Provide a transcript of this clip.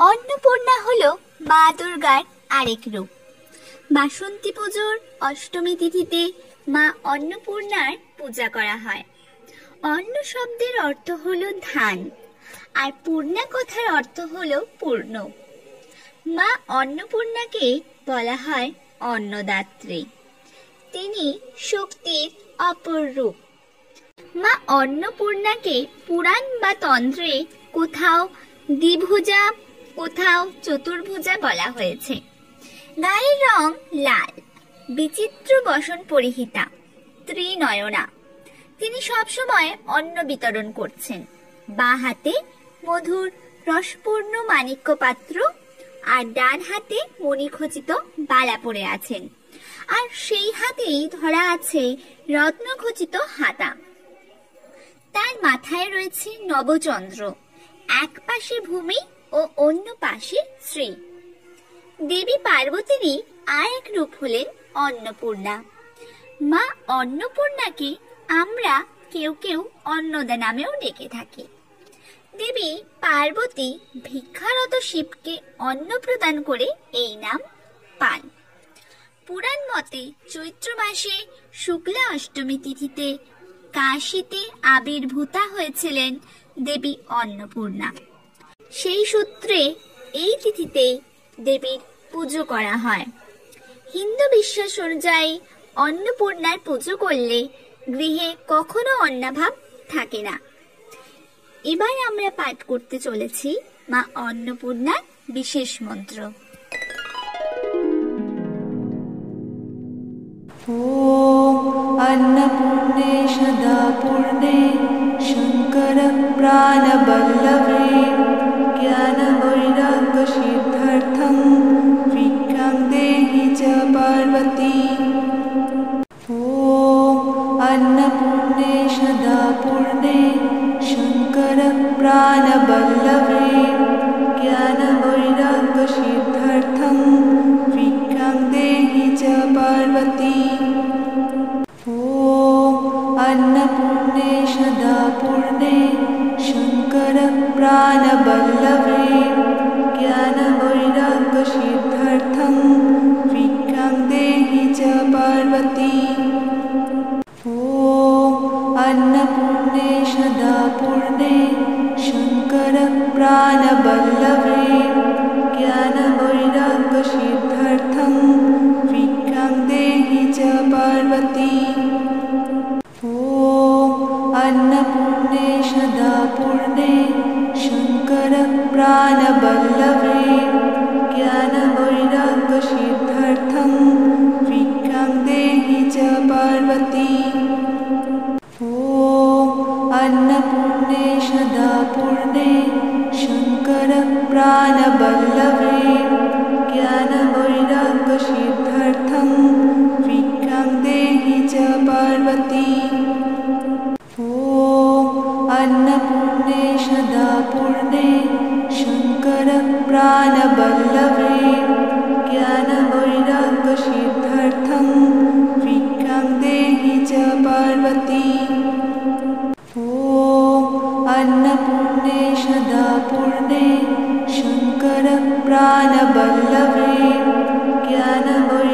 অন্নপূর্ণা হলো মা দুর্গার আরেক রূপ। বাসন্তী পুজোর অষ্টমী তিথিতে মা অন্নপূর্ণার পূজা করা হয়। অন্ন শব্দের অর্থ হলো ধান, আর পূর্ণা কথার অর্থ হলো পূর্ণ। মা অন্নপূর্ণাকে বলা হয় অন্নদাত্রী। তিনি শক্তির অপর রূপ। মা অন্নপূর্ণাকে পুরাণ বা তন্ত্রে কোথাও দ্বিভুজা, কোথাও চতুর্ভুজা বলা হয়েছে। গায়ের রং লাল, বিচিত্র বসন পরিহিতা, ত্রিনয়না। তিনি সবসময় অন্ন বিতরণ করছেন। বাঁ হাতে মধুর রসপূর্ণ মাণিক্য পাত্র, আর ডান হাতে মণিখচিত বালা পরে আছেন, আর সেই হাতেই ধরা আছে রত্নখচিত হাতা। তার মাথায় রয়েছে নবচন্দ্র, এক পাশে ভূমি ও অন্য পাশে শ্রী। দেবী পার্বতীরই আর এক রূপ হলেন অন্নপূর্ণা। মা অন্নপূর্ণাকে আমরা কেউ কেউ অন্নদা নামেও ডেকে থাকি। দেবী পার্বতী ভিক্ষারত শিবকে অন্ন প্রদান করে এই নাম পান। পুরাণ মতে চৈত্র মাসে শুক্লা অষ্টমী তিথিতে কাশীতে আবির্ভূতা হয়েছিলেন দেবী অন্নপূর্ণা। সেই সূত্রে এই তিথিতেই দেবীর পুজো করা হয়। হিন্দু বিশ্বাস অনুযায়ী অন্নপূর্ণার পুজো করলে গৃহে কখনো অন্নাভাব থাকে না। এবার আমরা পাঠ করতে চলেছি মা অন্নপূর্ণার বিশেষ মন্ত্র। ओम अन्नपूर्णे सदापूर्णे शंकर प्राणवल्लभे ज्ञानवैराग्यसिद्ध्यर्थं भिक्षां देहि च पार्वती। ओम अन्नपूर्णे सदापूर्णे शंकर प्राणवल्लभे ज्ञानवैराग्यसिद्ध्यर्थं भिक्षां देहि च पार्वती। ओम अन्नपूर्णे सदापूर्णे शंकर प्राणवल्लभे ज्ञानवैराग्यसिद्ध्यर्थं भिक्षां देहि च पार्वती। ओम अन्नपूर्णे सदापूर्णे शंकर प्राणवल्लभे ज्ञानवैराग्यसिद्ध्यर्थं भिक्षां देहि च पार्वती। ओम अन्नपूर्णे सदापूर्णे शंकर प्राणवल्लभे ज्ञानवैराग्यसिद्ध्यर्थं भिक्षां देहि च पार्वती। ओम अन्नपूर्णे सदापूर्णे शंकर प्राणवल्लभे ज्ञानवैराग्यसिद्ध्यर्थं भिक्षां देहि च पार्वती। ओम अन्नपूर्णे सदापूर्णे शंकर प्राणवल्लभे ज्ञानवैराग्यसिद्ध्यर्थं भिक्षां देहि च पार्वती। ओम अन्नपूर्णे सदापूर्णे शंकर प्राणवल्लभे ज्ञानवैराग्यसिद्ध्यर्थं